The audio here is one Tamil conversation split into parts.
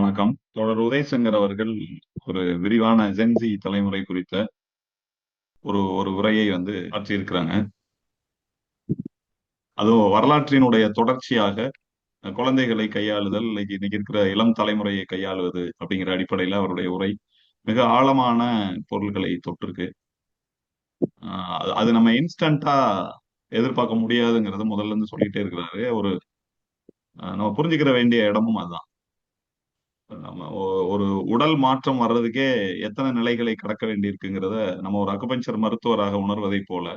வணக்கம். தோழர் உதயசங்கர் அவர்கள் ஒரு விரிவான ஜென்சி தலைமுறை குறித்த ஒரு ஒரு உரையை ஆற்றியிருக்கிறாங்க. அதுவும் வரலாற்றினுடைய தொடர்ச்சியாக குழந்தைகளை கையாளுதல், இன்னைக்கு இருக்கிற இளம் தலைமுறையை கையாளுவது அப்படிங்கிற அடிப்படையில அவருடைய உரை மிக ஆழமான பொருள்களை தொட்டிருக்கு. அது நம்ம இன்ஸ்டன்டா எதிர்பார்க்க முடியாதுங்கிறத முதல்ல இருந்து சொல்லிட்டே இருக்கிறாரு. நம்ம புரிஞ்சுக்கிற வேண்டிய இடமும் அதுதான். நம்ம ஒரு உடல் மாற்றம் வர்றதுக்கே எத்தனை நிலைகளை கடக்க வேண்டியிருக்குங்கிறத நம்ம ஒரு அக்குபஞ்சர் மருத்துவராக உணர்வதை போல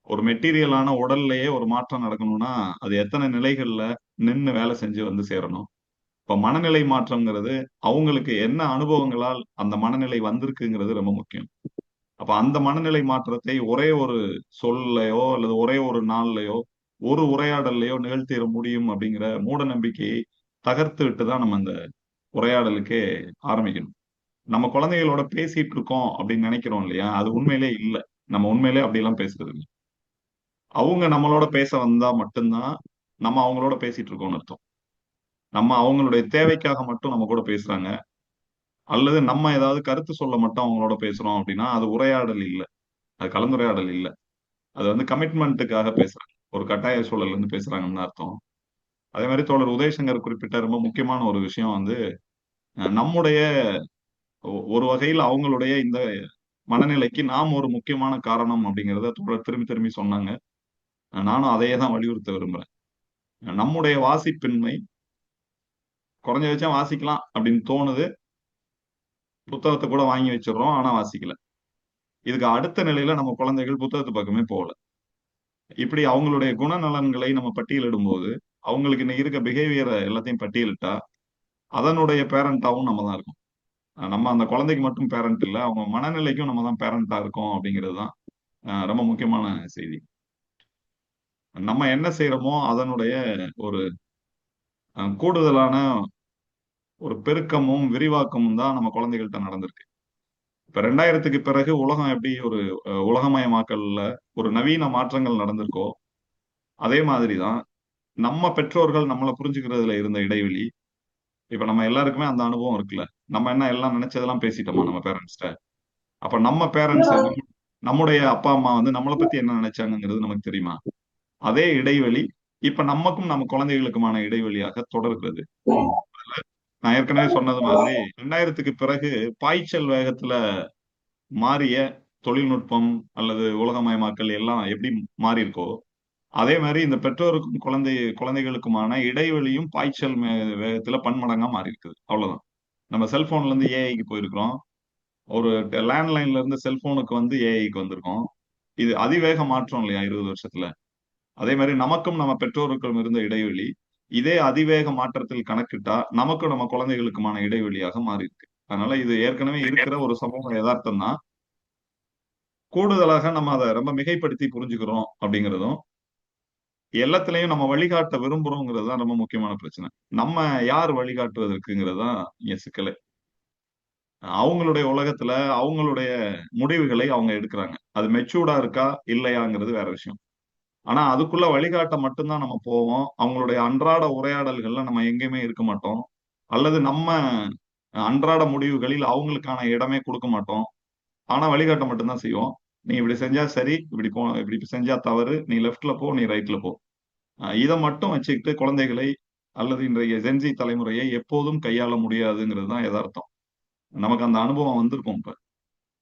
ஒரு மெட்டீரியலான உடல்லையே ஒரு மாற்றம் நடக்கணும்னா அது எத்தனை நிலைகள்ல நின்னு வேலை செஞ்சு சேரணும். இப்ப மனநிலை மாற்றம்ங்கிறது அவங்களுக்கு என்ன அனுபவங்களால் அந்த மனநிலை வந்திருக்குங்கிறது ரொம்ப முக்கியம். அப்ப அந்த மனநிலை மாற்றத்தை ஒரே ஒரு சொல்லையோ அல்லது ஒரே ஒரு நாள்லயோ ஒரு உரையாடல்லையோ நிகழ்த்திட முடியும் அப்படிங்கிற மூட நம்பிக்கையை தகர்த்து விட்டு தான் நம்ம அந்த உரையாடலுக்கே ஆரம்பிக்கணும். நம்ம குழந்தைகளோட பேசிட்டு இருக்கோம் அப்படின்னு நினைக்கிறோம் இல்லையா? அது உண்மையிலே இல்ல. நம்ம உண்மையிலே அப்படியெல்லாம் பேசுறது இல்ல. அவங்க நம்மளோட பேச வந்தா மட்டும்தான் நம்ம அவங்களோட பேசிட்டு இருக்கோம்னு அர்த்தம். நம்ம அவங்களுடைய தேவைக்காக மட்டும் நம்ம கூட பேசுறாங்க. அல்லது நம்ம ஏதாவது கருத்து சொல்ல மட்டும் அவங்களோட பேசுறோம் அப்படின்னா, அது உரையாடல் இல்ல. அது கலந்துரையாடல் இல்ல. அது கமிட்மெண்ட்டுக்காக பேசுறாங்க. ஒரு கட்டாய சூழல்ல இருந்து பேசுறாங்கன்னு அர்த்தம். அதே மாரி தோழர் உதயசங்கர் குறிப்பிட்ட ரொம்ப முக்கியமான ஒரு விஷயம் நம்முடைய ஒரு வகையில் அவங்களுடைய இந்த மனநிலைக்கு நாம் ஒரு முக்கியமான காரணம் அப்படிங்கிறத தோழர் திரும்பி திரும்பி சொன்னாங்க. நானும் அதையே தான் வலியுறுத்த விரும்புறேன். நம்முடைய வாசிப்பின்மை குறைஞ்சபட்சம் வாசிக்கலாம் அப்படின்னு தோணுது. புத்தகத்த கூட வாங்கி வச்சுடுறோம். ஆனா வாசிக்கல. இதுக்கு அடுத்த நிலையில நம்ம குழந்தைகள் புத்தகத்து பக்கமே போகல. இப்படி அவங்களுடைய குணநலன்களை நம்ம பட்டியலிடும்போது, அவங்களுக்கு இன்னைக்கு இருக்க பிஹேவியர எல்லாத்தையும் பட்டியலிட்டா, அதனுடைய பேரண்டாவும் நம்ம தான் இருக்கோம். நம்ம அந்த குழந்தைக்கு மட்டும் பேரண்ட் இல்ல. அவங்க மனநிலைக்கும் நம்ம தான் பேரண்டா இருக்கோம் அப்படிங்கிறது தான் ரொம்ப முக்கியமான செய்தி. நம்ம என்ன செய்றோமோ அதனுடைய ஒரு கூடுதலான ஒரு பெருக்கமும், விரிவாக்கமும் தான் நம்ம குழந்தைகள்ட்ட நடந்திருக்கு. இப்ப 2000க்கு பிறகு உலகம் எப்படி ஒரு உலகமயமாக்கல்ல ஒரு நவீன மாற்றங்கள் நடந்திருக்கோ, அதே மாதிரி தான் நம்ம பெற்றோர்கள் நம்மள புரிஞ்சுக்கிறதுல இருந்த இடைவெளி, இப்ப நம்ம எல்லாருக்குமே அந்த அனுபவம் இருக்குல்ல. நம்ம என்ன எல்லாம் நினைச்சதெல்லாம் பேசிட்டோமா நம்ம பேரண்ட்ஸ்ட்ட? அப்ப நம்ம பேரண்ட்ஸ் நம்முடைய அப்பா, அம்மா நம்மள பத்தி என்ன நினைச்சாங்கங்கிறது நமக்கு தெரியுமா? அதே இடைவெளி இப்ப நமக்கும் நம்ம குழந்தைகளுக்குமான இடைவெளியாக தொடர்கிறது. நான் ஏற்கனவே சொன்னது மாதிரி 2000க்கு பிறகு பாய்ச்சல் வேகத்துல மாறிய தொழில்நுட்பம் அல்லது உலகமயமாக்கல் எல்லாம் எப்படி மாறியிருக்கோ, அதே மாரி இந்த பெற்றோருக்கும் குழந்தைகளுக்குமான இடைவெளியும் பாய்ச்சல் வேகத்துல பன்மடங்கா மாறியிருக்குது. அவ்வளவுதான். நம்ம செல்போன்ல இருந்து ஏஐக்கு போயிருக்கிறோம். ஒரு லேண்ட்லைன்ல இருந்து செல்போனுக்கு ஏஐக்கு வந்திருக்கோம். இது அதிவேக மாற்றம் இல்லையா 20 வருஷத்துல? அதே மாரி நமக்கும் நம்ம பெற்றோருக்கும் இருந்த இடைவெளி, இதே அதிவேக மாற்றத்தில் கணக்கிட்டா, நமக்கும் நம்ம குழந்தைகளுக்குமான இடைவெளியாக மாறியிருக்கு. அதனால இது ஏற்கனவே இருக்கிற ஒரு சமூக எதார்த்தம் தான். கூடுதலாக நம்ம அத ரொம்ப மிகைப்படுத்தி புரிஞ்சுக்கிறோம் அப்படிங்கிறதும், எல்லாத்துலயும் நம்ம வழிகாட்ட விரும்புறோங்கிறது தான் ரொம்ப முக்கியமான பிரச்சனை. நம்ம யார் வழிகாட்டுவதற்குங்கிறது தான் இங்க சிக்கலே. அவங்களுடைய உலகத்துல அவங்களுடைய முடிவுகளை அவங்க எடுக்குறாங்க. அது மெச்சூர்டா இருக்கா, இல்லையாங்கிறது வேற விஷயம். ஆனா அதுக்குள்ள வழிகாட்ட மட்டும் தான் நம்ம போவோம். அவங்களுடைய அன்றாட உரையாடல்கள்ல நம்ம எங்கேயுமே இருக்க மாட்டோம். அல்லது நம்ம அன்றாட முடிவுகளில் அவங்களுக்கான இடமே குடுக்க மாட்டோம். ஆனா வழிகாட்ட மட்டும் தான் செய்வோம். "நீ இப்படி செஞ்சா சரி, இப்படி செஞ்சா தவறு. நீ லெஃப்ட்ல போ, நீ ரைட்ல போ." இத மட்டும் வச்சுக்கிட்டு குழந்தைகளை அல்லது இன்றைய ஜென்ஸி தலைமுறையை எப்போதும் கையாள முடியாதுங்கிறது தான் எதார்த்தம். நமக்கு அந்த அனுபவம் வந்திருக்கும் இப்ப.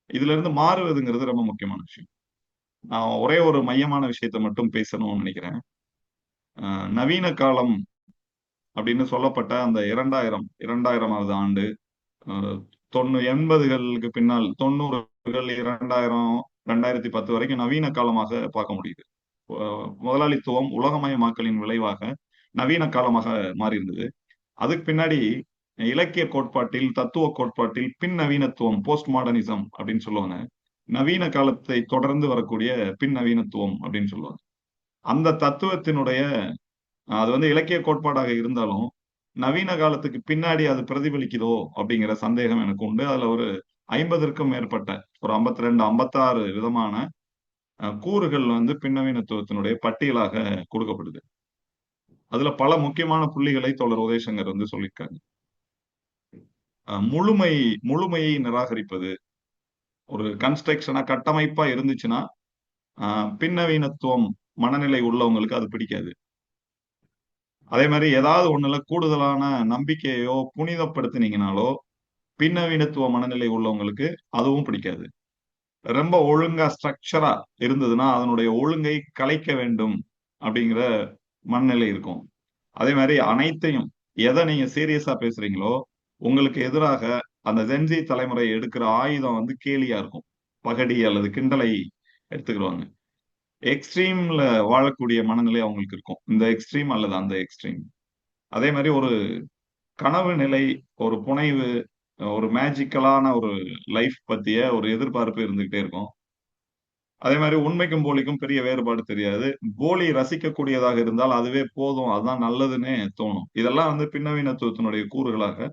இதிலிருந்து மாறுவதுங்கிறது ரொம்ப முக்கியமான விஷயம். நான் ஒரே ஒரு மையமான விஷயத்த மட்டும் பேசணும்னு நினைக்கிறேன். நவீன காலம் அப்படின்னு சொல்லப்பட்ட அந்த 2000வது ஆண்டு, அ 80களுக்கு பின்னால் 90கள், 2000, 2010 வரைக்கும் நவீன காலமாக பார்க்க முடியுது. அ முதலாளித்துவம், உலகமயமாக்கலின் விளைவாக நவீன காலமாக மாறியிருந்தது. அதுக்கு பின்னாடி இலக்கிய கோட்பாட்டில், தத்துவ கோட்பாட்டில் பின்நவீனத்துவம், போஸ்ட் மாடர்னிசம் அப்படின்னு சொல்லுவாங்க. நவீன காலத்தை தொடர்ந்து வரக்கூடிய பின்நவீனத்துவம் அப்படின்னு சொல்லுவாங்க. அந்த தத்துவத்தினுடைய அது இலக்கிய கோட்பாடாக இருந்தாலும், நவீன காலத்துக்கு பின்னாடி அது பிரதிபலிக்குதோ அப்படிங்கிற சந்தேகம் எனக்கு உண்டு. அதுல ஒரு 50ற்கும் மேற்பட்ட ஒரு 52, 56 விதமான கூறுகள் பின்னவீனத்துவத்தினுடைய பட்டியலாக கொடுக்கப்படுது. அதுல பல முக்கியமான புள்ளிகளை தோழர் உதயசங்கர் சொல்லியிருக்காங்க. முழுமை முழுமையை நிராகரிப்பது. ஒரு கன்ஸ்ட்ரக்ஷனா கட்டமைப்பா இருந்துச்சுன்னா பின்னவீனத்துவம் மனநிலை உள்ளவங்களுக்கு அது பிடிக்காது. அதே மாதிரி ஏதாவது ஒண்ணுல கூடுதலான நம்பிக்கையோ புனிதப்படுத்தினீங்கனாலோ பின்னவீனத்துவ மனநிலை உள்ளவங்களுக்கு அதுவும் பிடிக்காது. ரொம்ப ஒழுங்கா ஸ்ட்ரக்சரா இருந்ததுன்னா அதனுடைய ஒழுங்கை கலைக்க வேண்டும் அப்படிங்கிற மனநிலை இருக்கும். அதே மாதிரி அனைத்தையும் எதை நீங்க சீரியஸா பேசுறீங்களோ உங்களுக்கு எதிராக அந்த ஜென்சி தலைமுறை எடுக்கிற ஆயுதம் வந்து கேலியா இருக்கும். பகடி அல்லது கிண்டலை எடுத்துக்கிடுவாங்க. எக்ஸ்ட்ரீம்ல வாழக்கூடிய மனநிலை அவங்களுக்கு இருக்கும். இந்த எக்ஸ்ட்ரீம் அல்லது அந்த எக்ஸ்ட்ரீம். அதே மாதிரி ஒரு கனவு நிலை, ஒரு புனைவு, ஒரு மேஜிக்கலான ஒரு லைஃப் பத்திய ஒரு எதிர்பார்ப்பு இருந்துகிட்டே இருக்கும். அதே மாதிரி உண்மைக்கும் போலிக்கும் பெரிய வேறுபாடு தெரியாது. போலி ரசிக்கக்கூடியதாக இருந்தால் அதுவே போதும், அதுதான் நல்லதுன்னே தோணும். இதெல்லாம் வந்து பின்னவீனத்துவத்தினுடைய கூறுகளாக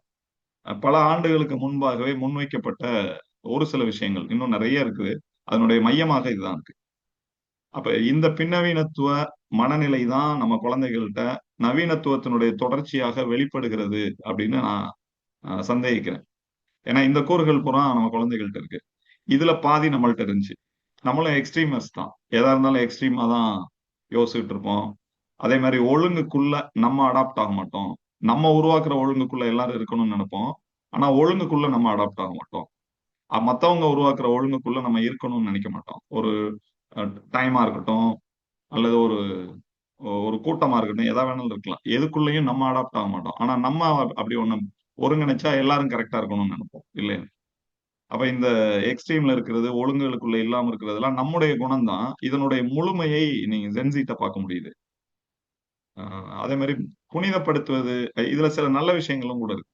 பல ஆண்டுகளுக்கு முன்பாகவே முன்வைக்கப்பட்ட ஒரு சில விஷயங்கள். இன்னும் நிறைய இருக்குது. அதனுடைய மையமாக இதுதான் இருக்கு. அப்ப இந்த பின்னவீனத்துவ மனநிலை தான் நம்ம குழந்தைகள்கிட்ட நவீனத்துவத்தினுடைய தொடர்ச்சியாக வெளிப்படுகிறது அப்படின்னு நான் சந்தேகிக்கிறேன். ஏன்னா இந்த கூறுகள் பூரா நம்ம குழந்தைகள்கிட்ட இருக்கு. இதுல பாதி நம்மள்ட்ட இருந்துச்சு. நம்மளும் எக்ஸ்ட்ரீமர்ஸ் தான். எதா இருந்தாலும் எக்ஸ்ட்ரீமா தான் யோசிச்சுட்டு இருப்போம். அதே மாதிரி ஒழுங்குக்குள்ள நம்ம அடாப்ட் ஆக மாட்டோம். நம்ம உருவாக்குற ஒழுங்குக்குள்ள எல்லாரும் இருக்கணும்னு நினைப்போம். ஆனா ஒழுங்குக்குள்ள நம்ம அடாப்ட் ஆக மாட்டோம். மத்தவங்க உருவாக்குற ஒழுங்குக்குள்ள நம்ம இருக்கணும்னு நினைக்க மாட்டோம். ஒரு டைமா இருக்கட்டும், அல்லது ஒரு ஒரு கூட்டமா இருக்கட்டும், எதா வேணாலும் இருக்கலாம். எதுக்குள்ளயும் நம்ம அடாப்ட் ஆக மாட்டோம். ஆனா நம்ம அப்படி ஒண்ணு ஒருங்கிணைச்சா எல்லாரும் கரெக்டா இருக்கணும்னு நினைப்போம். இல்லையா? அப்ப இந்த எக்ஸ்ட்ரீம்ல இருக்கிறது, ஒழுங்குகளுக்குள்ள இல்லாம இருக்கிறதெல்லாம் நம்முடைய குணம் தான். இதனுடைய முழுமையை நீங்க ஜென்ஸிட்ட பார்க்க முடியுது. அதே மாரி புனிதப்படுத்துவது, இதுல சில நல்ல விஷயங்களும் கூட இருக்கு.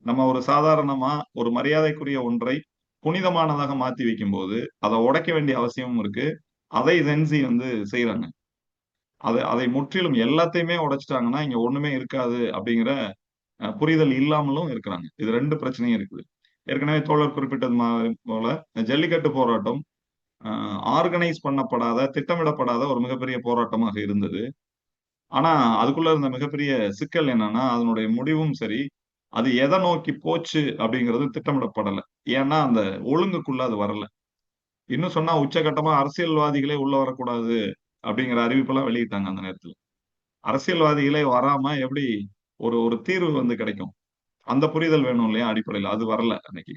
நம்ம ஒரு சாதாரணமா ஒரு மரியாதைக்குரிய ஒன்றை புனிதமானதாக மாத்தி வைக்கும்போது, அத உடைக்க வேண்டிய அவசியமும் இருக்கு. அதை ஜென்ஸி வந்து செய்றாங்க. அதை முற்றிலும் எல்லாத்தையுமே உடைச்சுட்டாங்கன்னா, இங்க ஒண்ணுமே இருக்காது அப்படிங்கிற புரிதல் இல்லாமலும் இருக்கிறாங்க. இது 2 பிரச்சனையும் இருக்குது. ஏற்கனவே தோழர் குறிப்பிட்டது போல ஜல்லிக்கட்டு போராட்டம் அ ஆர்கனைஸ் பண்ணப்படாத, திட்டமிடப்படாத ஒரு மிகப்பெரிய போராட்டமாக இருந்தது. ஆனா, அதுக்குள்ள இருந்த மிகப்பெரிய சிக்கல் என்னன்னா, அதனுடைய முடிவும் சரி, அது எத நோக்கி போச்சு அப்படிங்கிறது திட்டமிடப்படல. ஏன்னா, அந்த ஒழுங்குக்குள்ள அது வரல. இன்னும் சொன்னா உச்சகட்டமா அரசியல்வாதிகளே உள்ள வரக்கூடாது அப்படிங்கிற அறிவிப்பெல்லாம் வெளியிட்டாங்க அந்த நேரத்துல. அரசியல்வாதிகளே வராம எப்படி ஒரு ஒரு தீர்வு வந்து கிடைக்கும்? அந்த புரிதல் வேணும் இல்லையா அடிப்படையில. அது வரல அன்னைக்கு.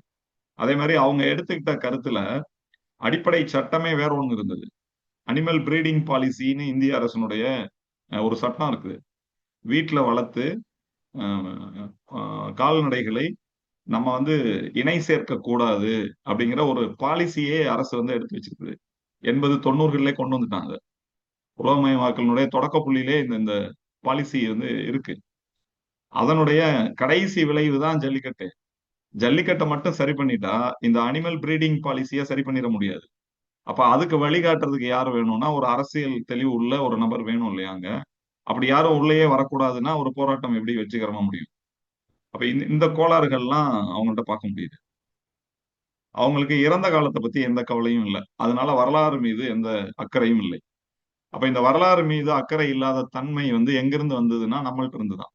அதே மாரி அவங்க எடுத்துக்கிட்ட கருத்துல அடிப்படை சட்டமே வேற ஒண்ணு இருந்தது. அனிமல் பிரீடிங் பாலிசின்னு இந்திய அரசினுடைய ஒரு சட்டம் இருக்குது. வீட்ல வளர்த்து அ அ கால்நடைகளை நம்ம வந்து இணை சேர்க்கக் கூடாது அப்படிங்கிற ஒரு பாலிசியே அரசு வந்து எடுத்து வச்சிருக்குது. 80, 90களே கொண்டு வந்துட்டாங்க. உலகமயமாக்கலினுடைய தொடக்க புள்ளியிலே இந்த இந்த பாலிசி வந்து இருக்கு. அதனுடைய கடைசி விளைவு தான் ஜல்லிக்கட்டு. ஜல்லிக்கட்ட மட்டும் சரி பண்ணிட்டா, இந்த அனிமல் பிரீடிங் பாலிசிய சரி பண்ணிற முடியாது. அப்ப அதுக்கு வழிகாட்டுறதுக்கு யார் வேணும்னா, ஒரு அரசியல் தெளிவு உள்ள ஒரு நபர் வேணும் இல்லையா அங்க? அப்படி யாரும் உள்ளேயே வரக்கூடாதுன்னா, ஒரு போராட்டம் எப்படி வெற்றிகரமா முடியும்? அப்ப இந்த இந்த கோளாறுகள்லாம் அவங்கள்ட்ட பார்க்க முடியுது. அவங்களுக்கு இறந்த காலத்த பத்தி எந்த கவலையும் இல்ல. அதனால வரலாறு மீது எந்த அக்கறையும் இல்லை. அப்ப இந்த வரலாறு மீது அக்கறை இல்லாத தன்மை வந்து எங்கிருந்து வந்ததுன்னா, நம்மள்ட்ட இருந்து தான்.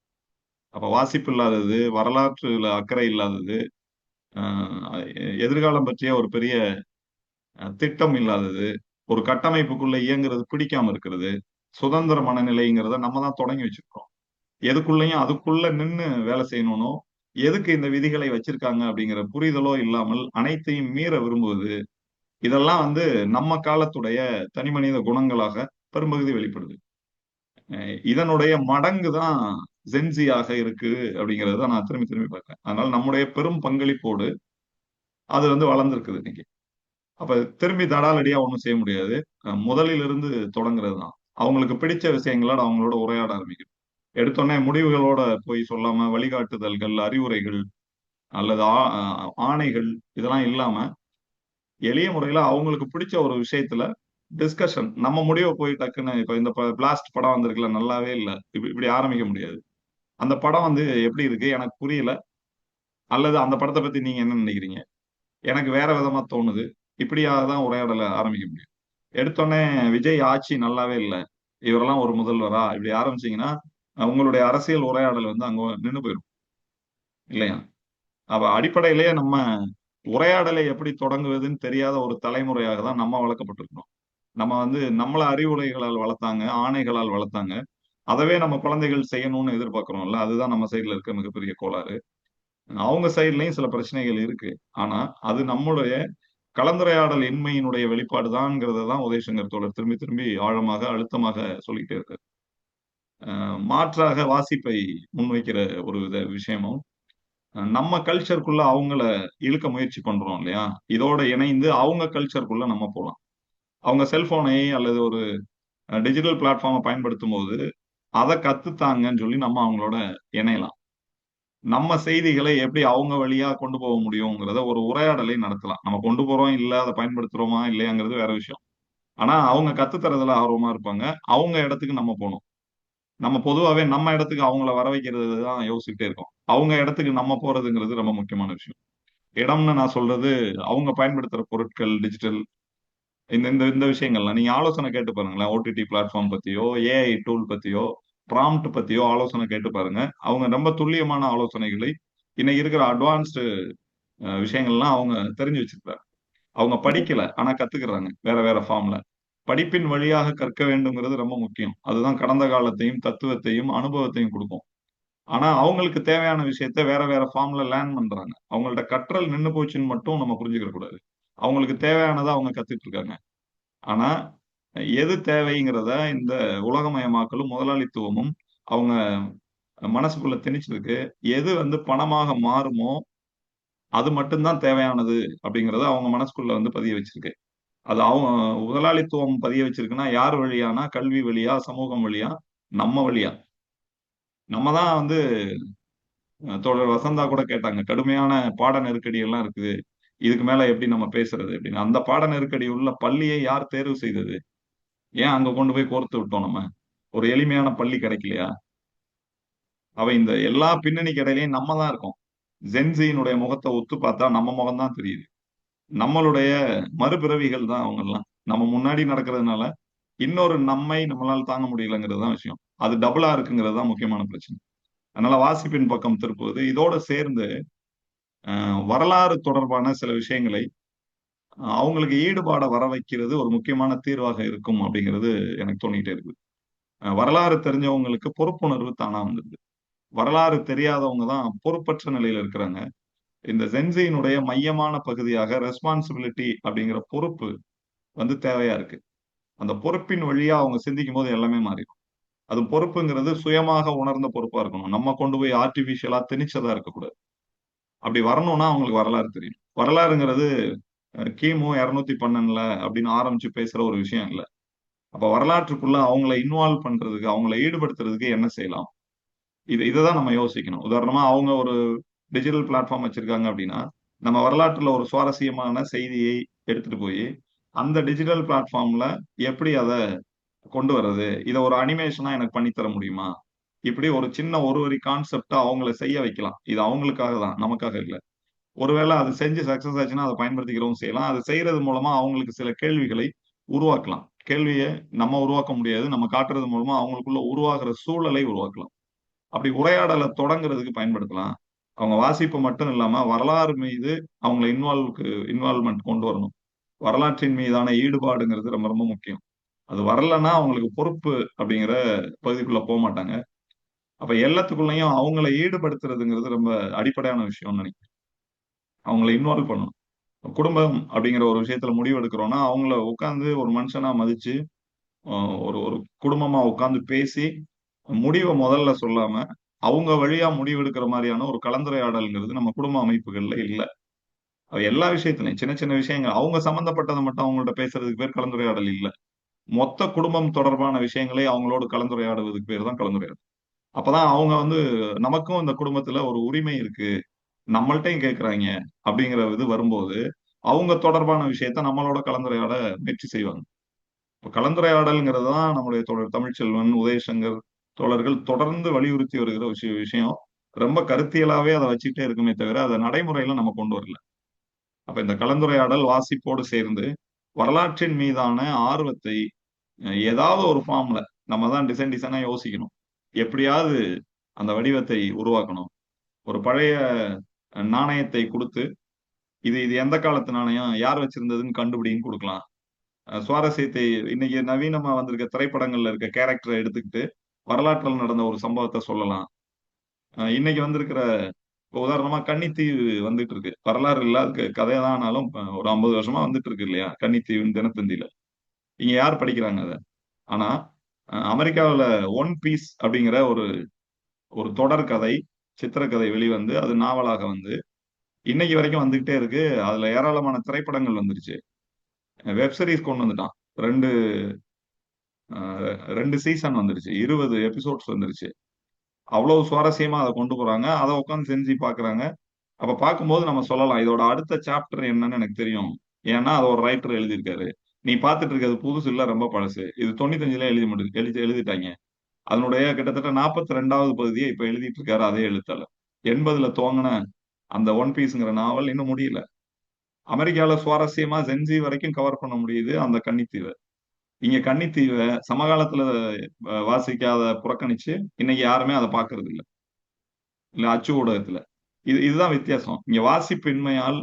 அப்ப வாசிப்பு இல்லாதது, வரலாற்றுல அக்கறை இல்லாதது, அ எதிர்காலம் பற்றிய ஒரு பெரிய திட்டம் இல்லாதது, ஒரு கட்டமைப்புக்குள்ள இயங்குறது பிடிக்காம இருக்கிறது, சுதந்திர மனநிலைங்கிறத நம்ம தான் தொடங்கி வச்சிருக்கோம். எதுக்குள்ளயும் அதுக்குள்ள நின்னு வேலை செய்யணும்னோ, எதுக்கு இந்த விதிகளை வச்சிருக்காங்க அப்படிங்கிற புரிதலோ இல்லாமல் அனைத்தையும் மீற விரும்புவது, இதெல்லாம் வந்து நம்ம காலத்துடைய தனிமனித குணங்களாக பெரும்பகுதி வெளிப்படுது. இதனுடைய மடங்கு தான் ஜென்ஸியாக இருக்கு அப்படிங்கிறத தான் நான் திரும்பி திரும்பி பார்க்கிறேன். அதனால நம்முடைய பெரும் பங்களிப்போடு அது வந்து வளர்ந்திருக்குது இன்னைக்கு. அப்ப திரும்பி தடாலடியா ஒண்ணும் செய்ய முடியாது. முதலில் இருந்து தொடங்குறது தான். அவங்களுக்கு பிடிச்ச விஷயங்களோட அவங்களோட உரையாட ஆரம்பிக்கணும். எடுத்தோனே முடிவுகளோட போய் சொல்லாம வழிகாட்டுதல்கள், அறிவுரைகள் அல்லது ஆணைகள் இதெல்லாம் இல்லாம எளிய முறையில அவங்களுக்கு பிடிச்ச ஒரு விஷயத்துல டிஸ்கஷன். நம்ம முடிவ போய் டக்குன்னு இப்ப இந்த பிளாஸ்ட் படம் வந்திருக்குல்ல நல்லாவே இல்ல. இப்படி ஆரம்பிக்க முடியாது. அந்த படம் வந்து எப்படி இருக்கு? எனக்கு புரியல. அல்லது அந்த படத்த பத்தி நீங்க என்ன நினைக்கிறீங்க? எனக்கு வேற விதமா தோணுது. இப்படியா தான் உரையாடல ஆரம்பிக்க முடியும். எடுத்தோனே விஜய் ஆட்சி நல்லாவே இல்ல. இவரெல்லாம் ஒரு முதல்வரா? இப்படி ஆரம்பிச்சீங்கன்னா, உங்களுடைய அரசியல் உரையாடல் வந்து அங்க நின்னு போயிரும். இல்லையா? அவ அடிப்படையிலேயே நம்ம உரையாடலை எப்படி தொடங்குவதுன்னு தெரியாத ஒரு தலைமுறையாக தான் நம்ம வளர்க்கப்பட்டிருக்கோம். நம்ம வந்து நம்மள அறிவுரைகளால் வளர்த்தாங்க, ஆணைகளால் வளர்த்தாங்க. அதவே நம்ம குழந்தைகள் செய்யணும்னு எதிர்பார்க்கிறோம்ல. அதுதான் நம்ம சைடுல இருக்க மிகப்பெரிய கோளாறு. அவங்க சைடுலயும் சில பிரச்சனைகள் இருக்கு. ஆனா, அது நம்முடைய கலந்துரையாடல் இன்மையினுடைய வெளிப்பாடு தான்ங்கிறத தான் உதயசங்கர் தோழர் திரும்பி திரும்பி ஆழமாக, அழுத்தமாக சொல்லிட்டே இருக்காரு. மாற்றாக வாசிப்பை முன்வைக்கிற ஒரு வித விஷயமும், நம்ம கல்ச்சருக்குள்ள அவங்கள இழுக்க முயற்சி பண்றோம் இல்லையா? இதோட இணைந்து அவங்க கல்ச்சருக்குள்ள நம்ம போலாம். அவங்க செல்போனை அல்லது ஒரு டிஜிட்டல் பிளாட்ஃபார்ம பயன்படுத்தும்போது, அத கத்துத்தாங்கன்னு சொல்லி நம்ம அவங்களோட இணையலாம். நம்ம செய்திகளை எப்படி அவங்க வழியா கொண்டு போக முடியுங்கிறத ஒரு உரையாடலை நடத்தலாம். நம்ம கொண்டு போறோம், இல்ல அத பயன்படுத்துறோமா, இல்லையாங்கிறது வேற விஷயம். ஆனா, அவங்க கத்து தர்றதுல ஆர்வமா இருப்பாங்க. அவங்க இடத்துக்கு நம்ம போணும். நம்ம பொதுவாவே நம்ம இடத்துக்கு அவங்கள வர வைக்கிறது தான் யோசிச்சுட்டே இருக்கோம். அவங்க இடத்துக்கு நம்ம போறதுங்கிறது ரொம்ப முக்கியமான விஷயம். இடம்னு நான் சொல்றது, அவங்க பயன்படுத்துற பொருட்கள், டிஜிட்டல் இந்த இந்த இந்த விஷயங்கள்லாம். நீங்க ஆலோசனை கேட்டு பாருங்களேன். ஓடிடி பிளாட்ஃபார்ம் பத்தியோ, ஏஐ டூல் பத்தியோ, ப்ராம்ப்ட் பத்தியோ ஆலோசனை கேட்டு பாருங்க. அவங்க ரொம்ப துல்லியமான ஆலோசனைகளை இன்னைக்கு இருக்கிற அட்வான்ஸ்டு விஷயங்கள்லாம் அவங்க தெரிஞ்சு வச்சிருக்காங்க. அவங்க படிக்கல. ஆனா கத்துக்கிறாங்க. வேற வேற ஃபார்ம்ல. படிப்பின் வழியாக கற்க வேண்டும்ங்கிறது ரொம்ப முக்கியம். அதுதான் கடந்த காலத்தையும், தத்துவத்தையும், அனுபவத்தையும் குடுக்கும். ஆனா அவங்களுக்கு தேவையான விஷயத்த வேற வேற ஃபார்ம்ல லேர்ன் பண்றாங்க. அவங்கள்ட்ட கற்றல் நின்னு போச்சுன்னு மட்டும் நம்ம புரிஞ்சுக்கிற கூடாது. அவங்களுக்கு தேவையானத அவங்க கத்துட்டு இருக்காங்க. ஆனா எது தேவைங்கிறத இந்த உலகமயமாக்கலும், முதலாளித்துவமும் அவங்க மனசுக்குள்ள திணிச்சிருக்கு. எது வந்து பணமாக மாறுமோ, அது மட்டும் தான் தேவையானது அப்படிங்கிறத அவங்க மனசுக்குள்ள வந்து பதிய வச்சிருக்கு. அது அவங்க முதலாளித்துவம் பதிய வச்சிருக்குன்னா, யார் வழியானா, கல்வி வழியா, சமூகம் வழியா, நம்ம வழியா. நம்ம தான் வந்து தோழர் வசந்தா கூட கேட்டாங்க. கடுமையான பாட நெருக்கடி எல்லாம் இருக்குது. இதுக்கு மேல எப்படி நம்ம பேசுறது அப்படின்னு. அந்த பாட நெருக்கடி உள்ள பள்ளியை யார் தேர்வு செய்தது? ஏன் அங்க கொண்டு போய் கோர்த்து விட்டோம் நம்ம? ஒரு எளிமையான பள்ளி கிடைக்கலையா? அவ இந்த எல்லா பின்னணிக்கு இடையிலயும் நம்ம தான் இருக்கோம். ஜென்ஸியினுடைய முகத்த உத்து பார்த்தா நம்ம முகம் தான் தெரியுது. நம்மளுடைய மறுபிறவிகள் தான் அவங்கெல்லாம். நம்ம முன்னாடி நடக்கிறதுனால, இன்னொரு நம்மை நம்மளால தாங்க முடியலங்கிறது தான் விஷயம். அது டபுளா இருக்குங்கிறது தான் முக்கியமான பிரச்சனை. அதனால வாசிப்பின் பக்கம் திருப்புவது, இதோட சேர்ந்து வரலாறு தொடர்பான சில விஷயங்களை அவங்களுக்கு ஈடுபாட வர வைக்கிறது ஒரு முக்கியமான தீர்வாக இருக்கும் அப்படிங்கிறது எனக்கு தோணிட்டே இருக்குது. வரலாறு தெரிஞ்சவங்களுக்கு பொறுப்புணர்வு தானா வந்துருது. வரலாறு தெரியாதவங்க தான் பொறுப்பற்ற நிலையில இருக்கிறாங்க. இந்த ஜென்சியினுடைய மையமான பகுதியாக ரெஸ்பான்சிபிலிட்டி அப்படிங்கிற பொறுப்பு வந்து தேவையா இருக்கு. அந்த பொறுப்பின் வழியா அவங்க சிந்திக்கும் போது எல்லாமே மாறிடும். அது பொறுப்புங்கிறது சுயமாக உணர்ந்த பொறுப்பா இருக்கணும். நம்ம கொண்டு போய் ஆர்டிபிஷியலா திணிச்சதா இருக்கக்கூடாது. அப்படி வரணும்னா அவங்களுக்கு வரலாறு தெரியும். வரலாறுங்கிறது கிமு 212 அப்படின்னு ஆரம்பிச்சு பேசுற ஒரு விஷயம் இல்ல. அப்ப வரலாற்றுக்குள்ள அவங்கள இன்வால்வ் பண்றதுக்கு, அவங்கள ஈடுபடுத்துறதுக்கு என்ன செய்யலாம்? இததான் நம்ம யோசிக்கணும். உதாரணமா அவங்க ஒரு டிஜிட்டல் பிளாட்ஃபார்ம் வச்சிருக்காங்க அப்படின்னா, நம்ம வரலாற்றுல ஒரு சுவாரஸ்யமான செய்தியை எடுத்துட்டு போயி, அந்த டிஜிட்டல் பிளாட்ஃபார்ம்ல எப்படி அத கொண்டு வர்றது? இத ஒரு அனிமேஷனா எனக்கு பண்ணி தர முடியுமா? இப்படி ஒரு சின்ன ஒரு வரி கான்செப்ட்ட அவங்கள செய்ய வைக்கலாம். இது அவங்களுக்காக தான், நமக்காக இல்ல. ஒருவேள அது செஞ்சு சக்சஸ் ஆச்சுன்னா, அத பயன்படுத்திக்கிறவும் செய்யலாம். அது செய்றது மூலமா அவங்களுக்கு சில கேள்விகளை உருவாக்கலாம். கேள்விய நம்ம உருவாக்க முடியாது. நம்ம காட்டுறது மூலமா அவங்களுக்குள்ள உருவாகுற சூழலை உருவாக்கலாம். அப்படி உரையாடல தொடங்குறதுக்கு பயன்படுத்தலாம். அவங்க வாசிப்பு மட்டும் இல்லாம, வரலாறு மீது அவங்கள இன்வால்வ்மென்ட் கொண்டு வரணும். வரலாற்றின் மீதான ஈடுபாடுங்கிறது ரொம்ப ரொம்ப முக்கியம். அது வரலன்னா அவங்களுக்கு பொறுப்பு அப்படிங்கிற பகுதிக்குள்ள போமாட்டாங்க. அப்ப எல்லாத்துக்குள்ளயும் அவங்கள ஈடுபடுத்துறதுங்கிறது ரொம்ப அடிப்படையான விஷயம்னு நினைக்கிறேன். அவங்கள இன்வால்வ் பண்ணணும். குடும்பம் அப்படிங்கிற ஒரு விஷயத்துல முடிவு எடுக்கிறோம்னா, அவங்கள உட்கார்ந்து ஒரு மனுஷனா மதிச்சு, அ ஒரு ஒரு குடும்பமா உட்கார்ந்து பேசி, முடிவ முதல்ல சொல்லாம, அவங்க வழியா முடிவெடுக்கிற மாரியான ஒரு கலந்துரையாடல்ங்கிறது நம்ம குடும்ப அமைப்புகள்ல இல்ல. அது எல்லா விஷயத்திலயும் சின்ன சின்ன விஷயங்கள் அவங்க சம்பந்தப்பட்டத மட்டும் அவங்கள்ட்ட பேசுறதுக்கு பேர் கலந்துரையாடல் இல்ல. மொத்த குடும்பம் தொடர்பான விஷயங்களை அவங்களோடு கலந்துரையாடுவதற்கு பேர் தான் கலந்துரையாடல். அப்பதான் அவங்க வந்து நமக்கும் இந்த குடும்பத்துல ஒரு உரிமை இருக்கு. நம்மள்ட்டயும் கேட்கறாய்ங்க அப்படிங்கிற இது வரும்போது, அவங்க தொடர்பான விஷயத்த நம்மளோட கலந்துரையாட முயற்சி செய்வாங்க. இப்ப கலந்துரையாடல்ங்கிறது தான் நம்முடைய தோழர் தமிழ்ச்செல்வன், உதயசங்கர் தோழர்கள் தொடர்ந்து வலியுறுத்தி வருகிற விஷயம். ரொம்ப கருத்தியலாவே அத வச்சுக்கிட்டே இருக்குமே தவிர, அத நடைமுறையில நம்ம கொண்டு வரல. அப்ப இந்த கலந்துரையாடல் வாசிப்போடு சேர்ந்து, வரலாற்றின் மீதான ஆர்வத்தை ஏதாவது ஒரு ஃபார்ம்ல நம்ம தான் டிசைனா யோசிக்கணும். எப்படியாவது அந்த வடிவத்தை உருவாக்கணும். ஒரு பழைய நாணயத்தை கொடுத்து இது இது எந்த காலத்து நாணயம், யார் வச்சிருந்ததுன்னு கண்டுபிடின்னு கொடுக்கலாம். சுவாரஸ்யத்தை இன்னைக்கு நவீனமா வந்திருக்க திரைப்படங்கள்ல இருக்க கேரக்டரை எடுத்துக்கிட்டு வரலாற்றில் நடந்த ஒரு சம்பவத்தை சொல்லலாம். இன்னைக்கு வந்திருக்கிற இப்போ உதாரணமா கன்னித்தீவு வந்துட்டு இருக்கு. வரலாறு இல்லாத கதை தான், ஆனாலும் ஒரு 50 வருஷமா வந்துட்டு இருக்கு இல்லையா? கன்னித்தீவுன்னு தினத்தந்தியில. இங்க யார் படிக்கிறாங்க அத? ஆனா அமெரிக்காவுல ஒன் பீஸ் அப்படிங்கிற ஒரு ஒரு தொடர் கதை, சித்திரக்கதை வெளிவந்து அது நாவலாக வந்து இன்னைக்கு வரைக்கும் வந்துகிட்டே இருக்கு. அதுல ஏராளமான திரைப்படங்கள் வந்துருச்சு. வெப் சீரிஸ் கொண்டு வந்துட்டான். 2 2 சீசன் வந்துருச்சு. 20 எபிசோட்ஸ் வந்துருச்சு. அவ்வளவு சுவாரஸ்யமா அத கொண்டு போறாங்க. அத உட்கார்ந்து செஞ்சு பார்க்குறாங்க. அப்ப பார்க்கும்போது நம்ம சொல்லலாம், இதோட அடுத்த சாப்டர் என்னன்னு எனக்கு தெரியும். ஏன்னா, அத ஒரு ரைட்டர் எழுதியிருக்காரு. நீ பார்த்துட்டு இருக்கிறது புதுசு இல்ல, ரொம்ப பழசு. இது 95ல எழுதிட்டாய்ங்க. அதனுடைய கிட்டத்தட்ட 42வது பகுதிய இப்ப எழுதிட்டு இருக்காரு அதே எழுத்தாளர். 80ல துவங்குன அந்த ஒன் பீஸ்ங்கிற நாவல் இன்னும் முடியல. அமெரிக்கால சுவாரஸ்யமா ஜென்ஸி வரைக்கும் கவர் பண்ண முடியுது அந்த கன்னித்தீவ. இங்க கன்னித்தீவ சமகாலத்துல வாசிக்காத புறக்கணிச்சு, இன்னைக்கு யாருமே அத பார்க்கறது இல்ல. இல்ல அச்சு ஊடகத்துல. இதுதான் வித்தியாசம். இங்க வாசிப்பின்மையால்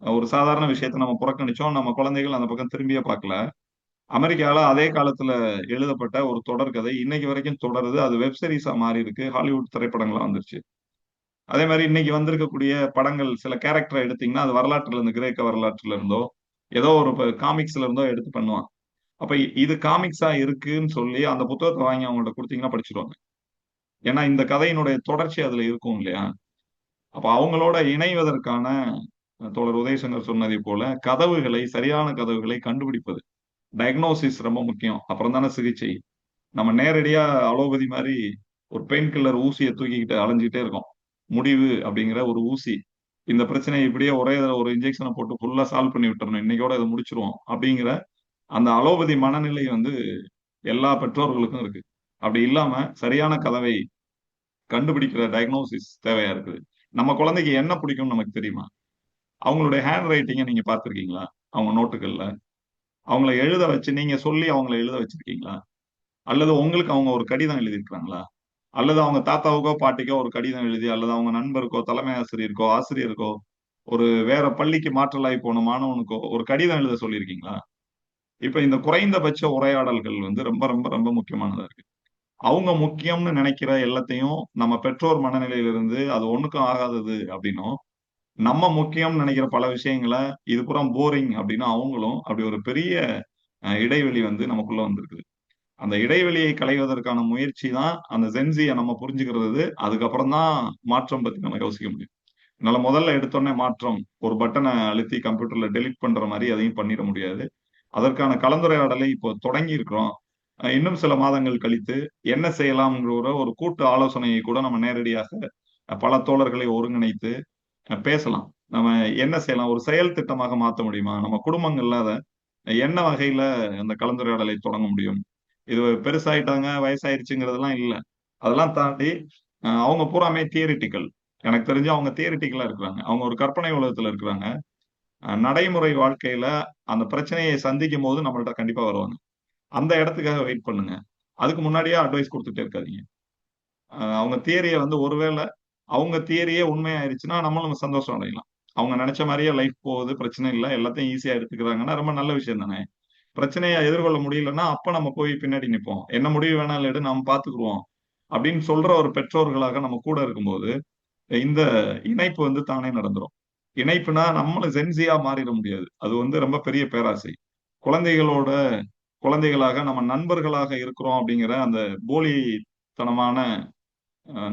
ஒரு சாதாரண விஷயத்த நம்ம புறக்கணிச்சோம். நம்ம குழந்தைகள் அந்த பக்கம் திரும்பியே பார்க்கல. அமெரிக்கால அதே காலத்துல எழுதப்பட்ட ஒரு தொடர்கதை இன்னைக்கு வரைக்கும் தொடருது. அது வெப் சீரிஸா மாறி இருக்கு. ஹாலிவுட் திரைப்படங்களா வந்துருச்சு. அதே மாரி இன்னைக்கு வந்திருக்கக்கூடிய படங்கள் சில கேரக்டர எடுத்தீங்கன்னா, அது வரலாற்றுல இருந்து கிரேக்க வரலாற்றுல இருந்தோ, ஏதோ ஒரு காமிக்ஸ்ல இருந்தோ எடுத்து பண்ணுவான். அப்ப இது காமிக்ஸா இருக்குன்னு சொல்லி அந்த புத்தகத்த வாங்கி அவங்கள்ட்ட குடுத்தீங்கன்னா படிச்சுருவாங்க. ஏன்னா இந்த கதையினுடைய தொடர்ச்சி அதுல இருக்கும் இல்லையா? அப்ப அவங்களோட இணைவதற்கான தோழர் உதயசங்கர் சொன்னதைப் போல கதவுகளை, சரியான கதவுகளை கண்டுபிடிப்பது. டயக்னோசிஸ் ரொம்ப முக்கியம். அப்புறம் தானே சிகிச்சை. நம்ம நேரடியா அலோபதி மாரி ஒரு பெயின் கில்லர் ஊசிய தூக்கிக்கிட்டு அலைஞ்சுகிட்டே இருக்கோம். முடிவு அப்படிங்கிற ஒரு ஊசி. இந்த பிரச்சனைய இப்படியே ஒரே தடவ ஒரு இன்ஜெக்ஷன போட்டு ஃபுல்லா சால்வ் பண்ணி விட்டுறணும். இன்னைக்கோட இத முடிச்சுருவோம். அப்படிங்கிற அந்த அலோபதி மனநிலை வந்து எல்லா பெற்றோர்களுக்கும் இருக்கு. அப்படி இல்லாம சரியான கதவை கண்டுபிடிக்கிற டயக்னோசிஸ் தேவையா இருக்குது. நம்ம குழந்தைக்கு என்ன பிடிக்கும்னு நமக்கு தெரியுமா? அவங்களுடைய ஹேண்ட் ரைட்டிங்க நீங்க பார்த்திருக்கீங்களா? அவங்க நோட்டுகள்ல. அவங்கள எழுத வச்சு நீங்க சொல்லி அவங்கள எழுத வச்சிருக்கீங்களா? அல்லது உங்களுக்கு அவங்க ஒரு கடிதம் எழுதியிருக்கிறாங்களா? அல்லது அவங்க தாத்தாவுக்கோ, பாட்டிக்கோ ஒரு கடிதம் எழுதி, அல்லது அவங்க நண்பருக்கோ, தலைமை ஆசிரியருக்கோ, ஆசிரியருக்கோ, ஒரு வேற பள்ளிக்கு மாற்றலாகி போன மாணவனுக்கோ ஒரு கடிதம் எழுத சொல்லியிருக்கீங்களா? இப்ப இந்த குறைந்தபட்ச உரையாடல்கள் வந்து ரொம்ப, ரொம்ப, ரொம்ப முக்கியமானதா இருக்கு. அவங்க முக்கியம்னு நினைக்கிற எல்லாத்தையும் நம்ம பெற்றோர் மனநிலையிலிருந்து அது ஒண்ணுக்கும் ஆகாதது அப்படின்னும், நம்ம முக்கியம்னு நினைக்கிற பல விஷயங்கள இது பூரா போரிங் அப்படின்னு அவங்களும் அப்படி ஒரு பெரிய இடைவெளி வந்து நமக்குள்ள வந்திருக்குது. அந்த இடைவெளியை களைவதற்கான முயற்சி தான் அந்த ஜென்ஸிய நம்ம புரிஞ்சுக்கிறது. அதுக்கப்புறம் தான் மாற்றம் பத்தி நம்ம யோசிக்க முடியும். என்னால முதல்ல எடுத்தோனே மாற்றம், ஒரு பட்டன அழுத்தி கம்ப்யூட்டர்ல டெலீட் பண்ற மாரி எதையும் பண்ணிற முடியாது. அதற்கான கலந்துரையாடலை இப்போ தொடங்கி இருக்கிறோம். இன்னும் சில மாதங்கள் கழித்து என்ன செய்யலாம்ங்கிற ஒரு கூட்டு ஆலோசனையை கூட நம்ம நேரடியாக பல தோழர்களை ஒருங்கிணைத்து பேசலாம். நம்ம என்ன செய்யலாம்? ஒரு செயல் திட்டமாக மாத்த முடியுமா? நம்ம குடும்பங்கள்ல அத என்ன வகையில அந்த கலந்துரையாடலை தொடங்க முடியும்? இது பெருசாயிட்டாங்க, வயசாயிருச்சுங்கிறதெல்லாம் இல்ல. அதெல்லாம் தாண்டி அவங்க பூராமே தியரிட்டிக்கல். எனக்கு தெரிஞ்சு அவங்க தியரிட்டிக்கலா இருக்கிறாங்க. அவங்க ஒரு கற்பனை உலகத்துல இருக்கிறாங்க. நடைமுறை வாழ்க்கையில அந்த பிரச்சனையை சந்திக்கும்போது நம்மள்ட்ட கண்டிப்பா வருவாங்க. அந்த இடத்துக்காக வெயிட் பண்ணுங்க. அதுக்கு முன்னாடியே அட்வைஸ் குடுத்துட்டே இருக்காதீங்க. அவங்க தியரிய வந்து ஒருவேள அவங்க தியரியே உண்மையாயிருச்சுன்னா, நம்மளும் சந்தோஷம் அடையலாம். அவங்க நெனச்ச மாரியே லைஃப் போகுது, பிரச்சனை இல்ல. எல்லாத்தையும் ஈஸியா எடுத்துக்கிறாங்கன்னா, ரொம்ப நல்ல விஷயம் தானே! பிரச்சனைய எதிர்கொள்ள முடியலன்னா, அப்ப நம்ம போய் பின்னாடி நிப்போம். என்ன முடிவு வேணாலும் எடு, நாம பார்த்துக்குருவோம். அப்படின்னு சொல்ற ஒரு பெற்றோர்களாக நம்ம கூட இருக்கும்போது, இந்த இணைப்பு வந்து தானே நடந்துரும். இணைப்புனா நம்மளும் ஜென்ஸியா மாறிட முடியாது. அது வந்து ரொம்ப பெரிய பேராசை. குழந்தைகளோட குழந்தைகளாக நம்ம நண்பர்களாக இருக்கிறோம் அப்படிங்கிற அந்த போலித்தனமான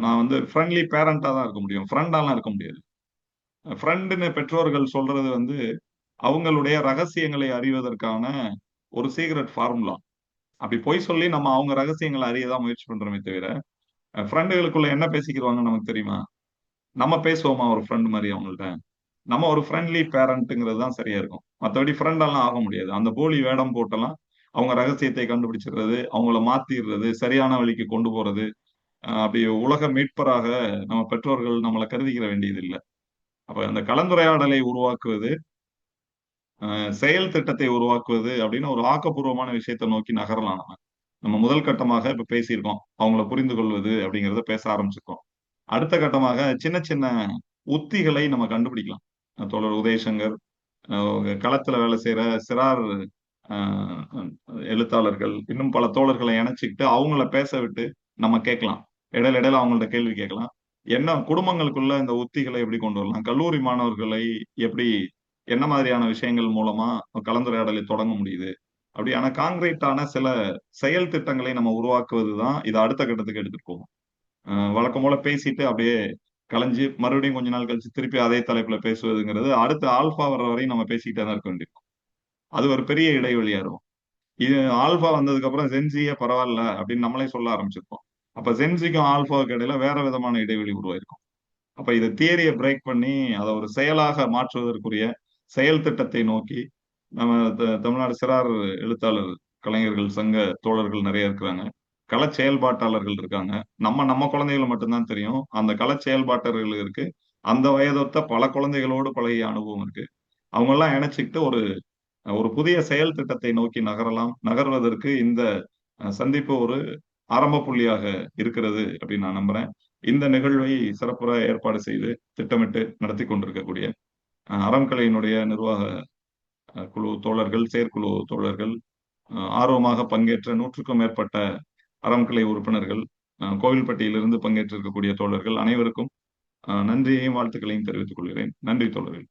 நான் வந்து ஃப்ரெண்ட்லி பேரண்டா தான் இருக்க முடியும். ஃப்ரெண்டாலாம் இருக்க முடியாது. ஃப்ரெண்டுன்னு பெற்றோர்கள் சொல்றது வந்து, அவங்களுடைய ரகசியங்களை அறிவதற்கான ஒரு சீக்ரெட் ஃபார்முலா. அப்படி பொய் சொல்லி நம்ம அவங்க ரகசியங்கள அறிய தான் முயற்சி பண்றோமே தவிர, ஃப்ரெண்டுகளுக்குள்ள என்ன பேசிக்கிருவாங்கன்னு நமக்கு தெரியுமா? நம்ம பேசுவோமா ஒரு ஃப்ரெண்ட் மாரி அவங்கள்ட்ட? நம்ம ஒரு ஃப்ரெண்ட்லி பேரண்ட்ங்கிறது தான் சரியா இருக்கும். மத்தபடி ஃப்ரெண்டெல்லாம் ஆக முடியாது. அந்த போலி வேடம் போட்டெல்லாம் அவங்க ரகசியத்தை கண்டுபிடிச்சிடுறது, அவங்கள மாத்திர்றது, சரியான வழிக்கு கொண்டு போறது, அப்படி உலக மீட்பராக நம்ம பெற்றோர்கள் நம்மள கருதிக்கிற வேண்டியது இல்ல. அப்ப அந்த கலந்துரையாடலை உருவாக்குவது, செயல் திட்டத்தை உருவாக்குவது அப்படின்னு ஒரு ஆக்கப்பூர்வமான விஷயத்த நோக்கி நகரலாம் நம்ம. நம்ம முதல் கட்டமாக இப்ப பேசியிருக்கோம். அவங்கள புரிந்து கொள்வது அப்படிங்கிறத பேச ஆரம்பிச்சிருக்கோம். அடுத்த கட்டமாக சின்ன சின்ன உத்திகளை நம்ம கண்டுபிடிக்கலாம். தோழர் உதயசங்கர், களத்துல வேலை செய்யற சிறார் அஹ், எழுத்தாளர்கள், இன்னும் பல தோழர்களை இணைச்சிக்கிட்டு அவங்கள பேச விட்டு நம்ம கேட்கலாம். இடையில இடையில அவங்கள்ட்ட கேள்வி கேட்கலாம். என்ன குடும்பங்களுக்குள்ள இந்த உத்திகளை எப்படி கொண்டு வரலாம், கல்லூரி மாணவர்களை எப்படி, என்ன மாதிரியான விஷயங்கள் மூலமா கலந்துரையாடலை தொடங்க முடியுது, அப்படியான காங்கிரீட்டான சில செயல் திட்டங்களை நம்ம உருவாக்குவதுதான் இதை அடுத்த கட்டத்துக்கு எடுத்துட்டு போகும். வழக்கம் போல பேசிட்டு அப்படியே கலைஞ்சு மறுபடியும் கொஞ்ச நாள் கழிச்சு திருப்பி அதே தலைப்புல பேசுவதுங்கிறது அடுத்த ஆல்பா வர்ற வரையும் நம்ம பேசிக்கிட்டே தான் இருக்க வேண்டியிருக்கும். அது ஒரு பெரிய இடைவெளியா இருக்கும். இது ஆல்பா வந்ததுக்கு அப்புறம் ஜென்சியே பரவாயில்ல அப்படின்னு நம்மளே சொல்ல ஆரம்பிச்சிருப்போம். அப்ப ஜென்சிக்கும் ஆல்பாவுக்கு இடையில வேற விதமான இடைவெளி உருவாயிருக்கும். அப்ப இது தியரியை பிரேக் பண்ணி அதை ஒரு செயலாக மாற்றுவதற்குரிய செயல் திட்டத்தை நோக்கி நம்ம தமிழ்நாடு சிறார் எழுத்தாளர் கலைஞர்கள் சங்க தோழர்கள் நிறைய இருக்கிறாங்க. கள செயல்பாட்டாளர்கள் இருக்காங்க. நம்ம நம்ம குழந்தைகளை மட்டும்தான் தெரியும். அந்த கள செயல்பாட்டாளர்கள் இருக்கு. அந்த வயதொத்த பல குழந்தைகளோடு பழகிய அனுபவம் இருக்கு. அவங்க எல்லாம் இணைச்சிக்கிட்டு ஒரு ஒரு புதிய செயல் திட்டத்தை நோக்கி நகரலாம். நகர்வதற்கு இந்த சந்திப்பு ஒரு ஆரம்ப புள்ளியாக இருக்கிறது அப்படின்னு நான் நம்புறேன். இந்த நிகழ்வை சிறப்புற ஏற்பாடு செய்து திட்டமிட்டு நடத்தி கொண்டிருக்கக்கூடிய அறம்கலையினுடைய நிர்வாக குழு தோழர்கள், செயற்குழு தோழர்கள், ஆர்வமாக பங்கேற்ற 100க்கும் மேற்பட்ட அறம்கலை உறுப்பினர்கள், கோவில்பட்டியிலிருந்து பங்கேற்றிருக்கக்கூடிய தோழர்கள் அனைவருக்கும் நன்றியையும் வாழ்த்துக்களையும் தெரிவித்துக் கொள்கிறேன். நன்றி தோழர்கள்.